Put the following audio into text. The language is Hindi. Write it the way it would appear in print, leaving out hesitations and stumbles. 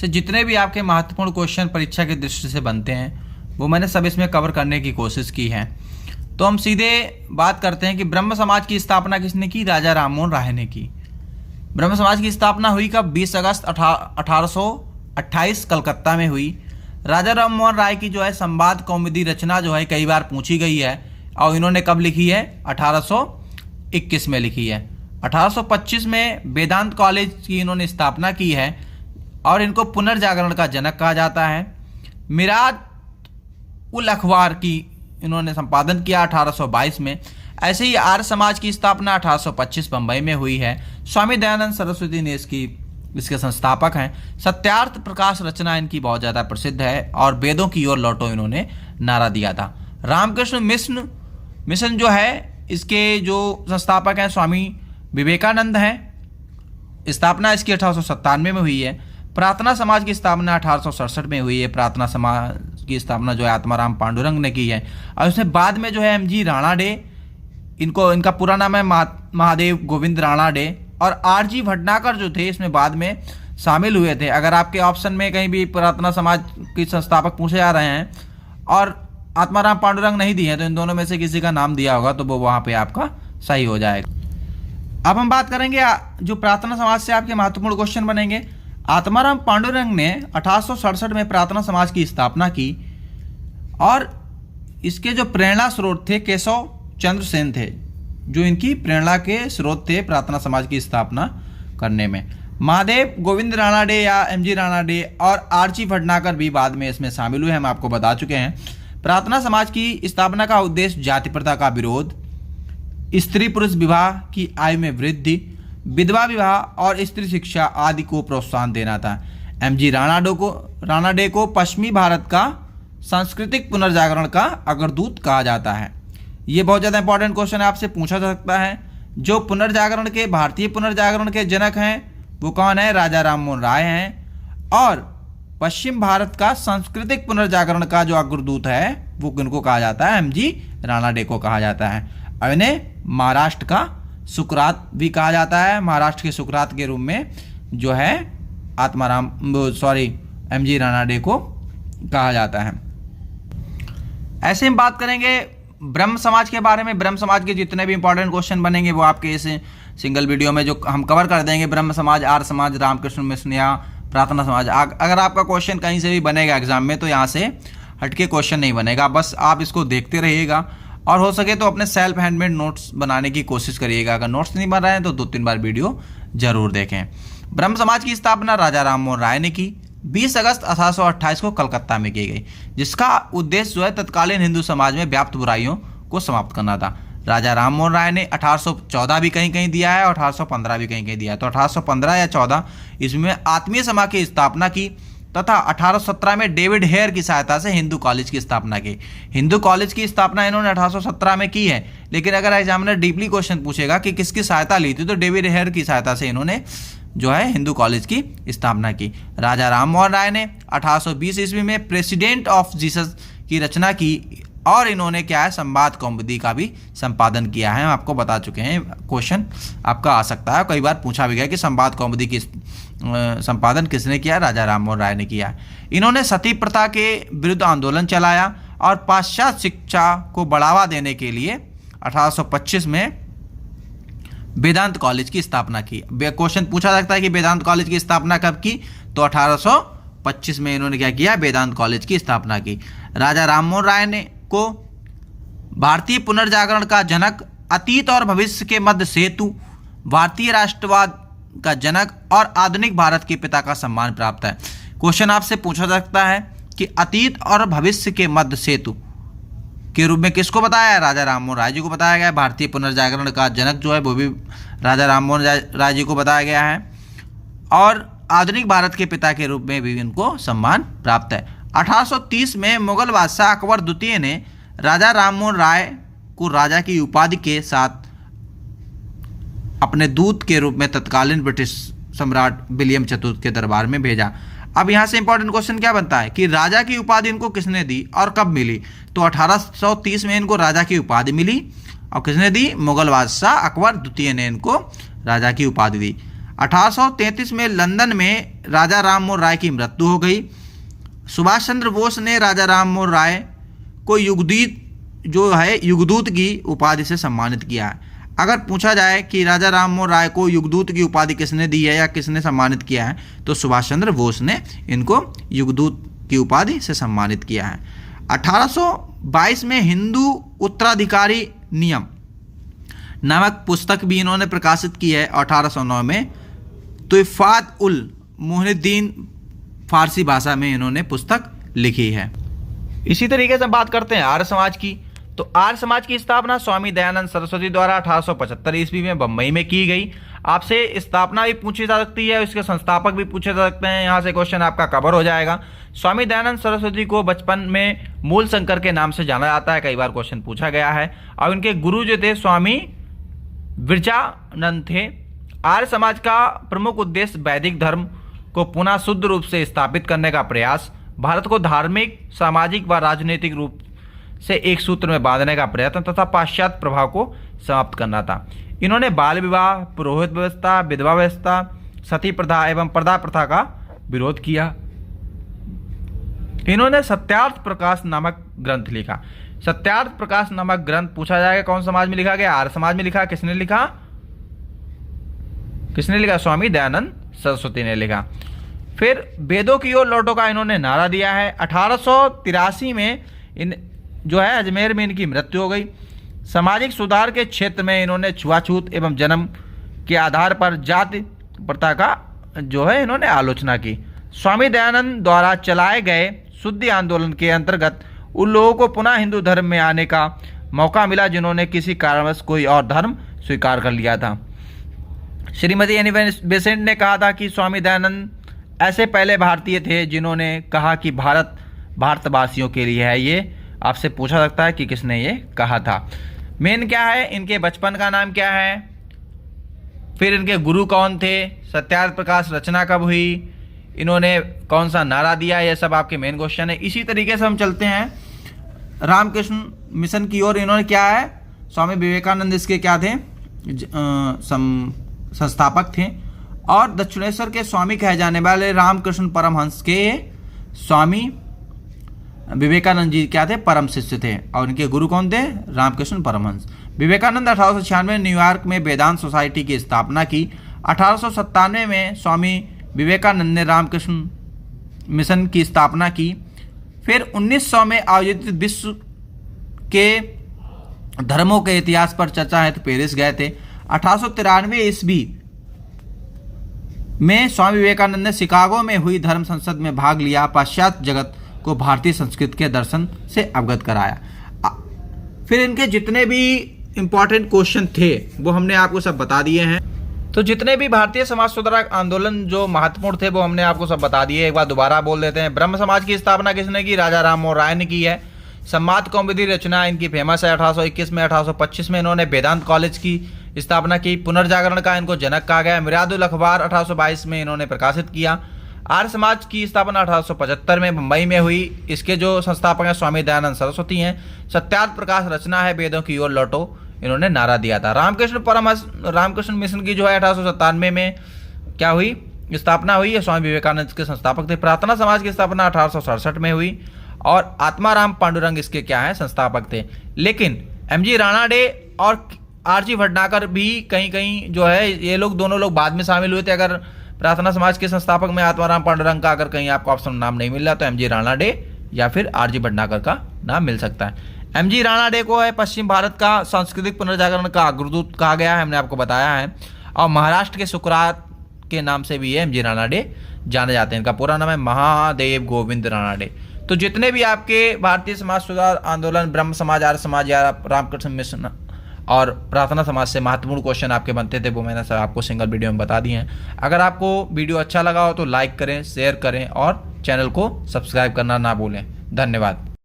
से जितने भी आपके महत्वपूर्ण क्वेश्चन परीक्षा की दृष्टि से बनते हैं वो मैंने सब इसमें कवर करने की कोशिश की है। तो हम सीधे बात करते हैं कि ब्रह्म समाज की स्थापना किसने की? राजा राममोहन राय ने की। ब्रह्म समाज की स्थापना हुई कब? 20 अगस्त 1828 कलकत्ता में हुई। राजा राममोहन राय की जो है संवाद कौमुदी रचना जो है कई बार पूछी गई है और इन्होंने कब लिखी है? 1821 में लिखी है। 1825 में वेदांत कॉलेज की इन्होंने स्थापना की है और इनको पुनर्जागरण का जनक कहा जाता है। मिराज उल अखबार की इन्होंने संपादन किया 1822 में। ऐसे ही आर्य समाज की स्थापना 1825 बंबई में हुई है। स्वामी दयानंद सरस्वती ने इसके संस्थापक हैं। सत्यार्थ प्रकाश रचना इनकी बहुत ज़्यादा प्रसिद्ध है और वेदों की ओर लौटो इन्होंने नारा दिया था। रामकृष्ण मिशन जो है इसके जो संस्थापक हैं स्वामी विवेकानंद हैं। स्थापना इसकी 1897 में हुई है। प्रार्थना समाज की स्थापना 1867 में हुई है। प्रार्थना समाज की स्थापना जो है आत्माराम पांडुरंग ने की है और उसमें बाद में जो है एमजी राणा डे, इनका पूरा नाम है महादेव गोविंद राणा डे, और आरजी भटनागर जो थे इसमें बाद में शामिल हुए थे। अगर आपके ऑप्शन में कहीं भी प्रार्थना समाज के संस्थापक पूछे जा रहे हैं और आत्माराम पांडुरंग नहीं दिए हैं तो इन दोनों में से किसी का नाम दिया होगा तो वो वहाँ पे आपका सही हो जाएगा। अब हम बात करेंगे जो प्रार्थना समाज से आपके महत्वपूर्ण क्वेश्चन बनेंगे। आत्माराम पांडुरंग ने 1867 में प्रार्थना समाज की स्थापना की और इसके जो प्रेरणा स्रोत थे केशव चंद्र सेन थे, जो इनकी प्रेरणा के स्रोत थे प्रार्थना समाज की स्थापना करने में। महादेव गोविंद राणा डे या एमजी राणा डे और आरजी भटनागर भी बाद में इसमें शामिल हुए, हम आपको बता चुके हैं। प्रार्थना समाज की स्थापना का उद्देश्य जाति प्रथा का विरोध, स्त्री पुरुष विवाह की आयु में वृद्धि, विधवा विवाह और स्त्री शिक्षा आदि को प्रोत्साहन देना था। एमजी राणा डे को पश्चिमी भारत का सांस्कृतिक पुनर्जागरण का अग्रदूत कहा जाता है। ये बहुत ज़्यादा इंपॉर्टेंट क्वेश्चन आपसे पूछा जा सकता है। जो पुनर्जागरण के भारतीय पुनर्जागरण के जनक हैं वो कौन है? राजा राममोहन राय हैं। और पश्चिम भारत का सांस्कृतिक पुनर्जागरण का जो अग्रदूत है वो किनको कहा जाता है? एमजी राणा डे को कहा जाता है। और इन्हें महाराष्ट्र का सुकरात भी कहा जाता है। महाराष्ट्र के सुकरात के रूप में जो है एमजी राणा डे को कहा जाता है। ऐसे हम बात करेंगे ब्रह्म समाज के बारे में। ब्रह्म समाज के जितने भी इंपॉर्टेंट क्वेश्चन बनेंगे वो आपके इस सिंगल वीडियो में जो हम कवर कर देंगे। ब्रह्म समाज, आर्य समाज, रामकृष्ण मिशन या प्रार्थना समाज। अगर आपका क्वेश्चन कहीं से भी बनेगा एग्जाम में तो यहाँ से हटके क्वेश्चन नहीं बनेगा, बस आप इसको देखते रहिएगा और हो सके तो अपने सेल्फ हैंडमेड नोट्स बनाने की कोशिश करिएगा। अगर नोट्स नहीं बन रहे हैं तो 2-3 बार वीडियो जरूर देखें। ब्रह्म समाज की स्थापना राजा राममोहन राय ने की 20 अगस्त 1828 को कलकत्ता में की गई, जिसका उद्देश्य जो है तत्कालीन हिंदू समाज में व्याप्त बुराइयों को समाप्त करना था। राजा राममोहन राय ने 1814 भी कहीं कहीं दिया है और 1815 भी कहीं कहीं दिया है, तो 1815 या 14 इसमें आत्मीय समाज की स्थापना की तथा 1817 में डेविड हेयर की सहायता से हिंदू कॉलेज की स्थापना की। हिंदू कॉलेज की स्थापना इन्होंने 1817 में की है, लेकिन अगर एग्जामिनर डीपली क्वेश्चन पूछेगा कि किसकी सहायता ली थी तो डेविड हेयर की सहायता से इन्होंने जो है हिंदू कॉलेज की स्थापना की। राजा राममोहन राय ने 1820 ईस्वी में प्रेसिडेंट ऑफ जीसस की रचना की और इन्होंने क्या है संवाद कौमुदी का भी संपादन किया है। हम आपको बता चुके हैं, क्वेश्चन आपका आ सकता है, कई बार पूछा भी गया कि संवाद कौमुदी की संपादन किसने किया? राजा राममोहन राय ने किया। इन्होंने सती प्रथा के विरुद्ध आंदोलन चलाया और पाश्चात्य शिक्षा को बढ़ावा देने के लिए 1825 में वेदांत कॉलेज की स्थापना की। क्वेश्चन पूछा सकता है कि वेदांत कॉलेज की स्थापना कब की? तो 1825 में इन्होंने क्या किया? वेदांत कॉलेज की स्थापना की। राजा राममोहन राय ने को भारतीय पुनर्जागरण का जनक, अतीत और भविष्य के मध्य सेतु, भारतीय राष्ट्रवाद का जनक और आधुनिक भारत के पिता का सम्मान प्राप्त है। क्वेश्चन आपसे पूछा जा सकता है कि अतीत और भविष्य के मध्य सेतु के रूप में किसको बताया है? राजा राममोहन राय जी को बताया गया है। भारतीय पुनर्जागरण का जनक जो है वो भी राजा राममोहन राय जी को बताया गया है और आधुनिक भारत के पिता के रूप में भी इनको सम्मान प्राप्त है। 1830 में मुगल बादशाह अकबर द्वितीय ने राजा राममोहन राय को राजा की उपाधि के साथ अपने दूत के रूप में तत्कालीन ब्रिटिश सम्राट विलियम चतुर्थ के दरबार में भेजा। अब यहाँ से इंपॉर्टेंट क्वेश्चन क्या बनता है कि राजा की उपाधि इनको किसने दी और कब मिली? तो 1830 में इनको राजा की उपाधि मिली और किसने दी? मुगल बादशाह अकबर द्वितीय ने इनको राजा की उपाधि दी। 1833 में लंदन में राजा राम मोहन राय की मृत्यु हो गई। सुभाष चंद्र बोस ने राजा राम मोहन राय को युगदूत की उपाधि से सम्मानित किया है। अगर पूछा जाए कि राजा राम मोहन राय को युगदूत की उपाधि किसने दी है या किसने सम्मानित किया है, तो सुभाष चंद्र बोस ने इनको युगदूत की उपाधि से सम्मानित किया है। 1822 में हिंदू उत्तराधिकारी नियम नामक पुस्तक भी इन्होंने प्रकाशित की है। 1809 में तुहफात उल मुहिद्दीन फारसी भाषा में इन्होंने पुस्तक लिखी है। इसी तरीके से बात करते हैं आर्य समाज की। तो आर्य समाज की स्थापना स्वामी दयानंद सरस्वती द्वारा 1875 ईस्वी में बम्बई में की गई। आपसे स्थापना भी पूछी जा सकती है, इसके संस्थापक भी पूछे जा सकते हैं। यहाँ से क्वेश्चन आपका कवर हो जाएगा। स्वामी दयानंद सरस्वती को बचपन में मूल शंकर के नाम से जाना जाता है, कई बार क्वेश्चन पूछा गया है। और उनके गुरु जो थे स्वामी विरजानंद थे। आर्य समाज का प्रमुख उद्देश्य वैदिक धर्म को पुनः शुद्ध रूप से स्थापित करने का प्रयास, भारत को धार्मिक, सामाजिक व राजनीतिक रूप से एक सूत्र में बांधने का प्रयत्न तथा पाश्चात्य प्रभाव को समाप्त करना था। इन्होंने बाल विवाह, पुरोहित व्यवस्था, विधवा व्यवस्था, सती प्रथा एवं पर्दा प्रथा का विरोध किया। इन्होंने सत्यार्थ प्रकाश नामक ग्रंथ लिखा। सत्यार्थ प्रकाश नामक ग्रंथ पूछा जाएगा कौन समाज में लिखा गया? आर्य समाज में लिखा। किसने लिखा? स्वामी दयानंद सरस्वती ने लिखा। फिर वेदों की ओर लौटो का इन्होंने नारा दिया है। 1883 में अजमेर में इनकी मृत्यु हो गई। सामाजिक सुधार के क्षेत्र में इन्होंने छुआछूत एवं जन्म के आधार पर जाति प्रथा का इन्होंने आलोचना की। स्वामी दयानंद द्वारा चलाए गए शुद्धि आंदोलन के अंतर्गत उन लोगों को पुनः हिंदू धर्म में आने का मौका मिला जिन्होंने किसी कारणवश कोई और धर्म स्वीकार कर लिया था। श्रीमती एनी बेसेंट ने कहा था कि स्वामी दयानंद ऐसे पहले भारतीय थे जिन्होंने कहा कि भारत भारतवासियों के लिए है। ये आपसे पूछा सकता है कि किसने ये कहा था। मेन क्या है, इनके बचपन का नाम क्या है, फिर इनके गुरु कौन थे, सत्यार्थ प्रकाश रचना कब हुई, इन्होंने कौन सा नारा दिया, ये सब आपके मेन क्वेश्चन है। इसी तरीके से हम चलते हैं रामकृष्ण मिशन की ओर। इन्होंने क्या है, स्वामी विवेकानंद इसके क्या थे, संस्थापक थे। और दक्षिणेश्वर के स्वामी कहे जाने वाले रामकृष्ण परमहंस के स्वामी विवेकानंद जी क्या थे, परम शिष्य थे। और इनके गुरु कौन थे? रामकृष्ण परमहंस। विवेकानंद 1896 में न्यूयॉर्क में वेदांत सोसाइटी की स्थापना की। 1897 में स्वामी विवेकानंद ने रामकृष्ण मिशन की स्थापना की। फिर 1900 में आयोजित विश्व के धर्मों के इतिहास पर चर्चा हेतु पेरिस गए थे। 1893 ईस्वी में स्वामी विवेकानंद ने शिकागो में हुई धर्म संसद में भाग लिया। पाश्चात्य जगत को भारतीय संस्कृति के दर्शन से अवगत कराया। फिर इनके जितने भी इंपॉर्टेंट क्वेश्चन थे वो हमने आपको सब बता दिए हैं। तो जितने भी भारतीय समाज सुधार आंदोलन जो महत्वपूर्ण थे वो हमने आपको सब बता दिए। एक बार दोबारा बोल देते हैं। ब्रह्म समाज की स्थापना किसने की? राजा राम मोहन राय ने की है। संवाद कौमुदी रचना इनकी फेमस है। 1821 में 1825 में इन्होंने वेदांत कॉलेज की स्थापना की। पुनर्जागरण का इनको जनक कहा गया। मिरादुल अखबार 1822 में इन्होंने प्रकाशित किया। आर्य समाज की स्थापना 1875 में मुंबई में हुई। इसके जो संस्थापक हैं स्वामी दयानंद सरस्वती हैं। सत्यार्थ प्रकाश रचना है, वेदों की ओर लौटो, इन्होंने नारा दिया था। रामकृष्ण मिशन की 1897 में क्या हुई, स्थापना हुई है। स्वामी विवेकानंद के संस्थापक थे। प्रार्थना समाज की स्थापना 1867 में हुई और आत्माराम पांडुरंग इसके क्या है, संस्थापक थे। लेकिन एमजी राणाडे और आरजी भटनागर भी कहीं ये लोग दोनों लोग बाद में शामिल हुए थे। अगर प्रार्थना समाज के संस्थापक में आत्माराम पांडुरंग का अगर कहीं आपको ऑप्शन नाम नहीं मिल रहा तो एमजी राणाडे या फिर आरजी भटनागर का नाम मिल सकता है। एमजी राणाडे को है पश्चिम भारत का सांस्कृतिक पुनर्जागरण का अग्रदूत कहा गया है, हमने आपको बताया है। और महाराष्ट्र के सुकरात के नाम से भी एमजी राणाडे जाने जाते हैं। इनका पूरा नाम है महादेव गोविंद राणाडे। तो जितने भी आपके भारतीय समाज सुधार आंदोलन, ब्रह्म समाज, आर्य समाज या रामकृष्ण मिशन और प्रार्थना समाज से महत्वपूर्ण क्वेश्चन आपके बनते थे वो मैंने सब आपको सिंगल वीडियो में बता दिए हैं। अगर आपको वीडियो अच्छा लगा हो तो लाइक करें, शेयर करें और चैनल को सब्सक्राइब करना ना भूलें। धन्यवाद।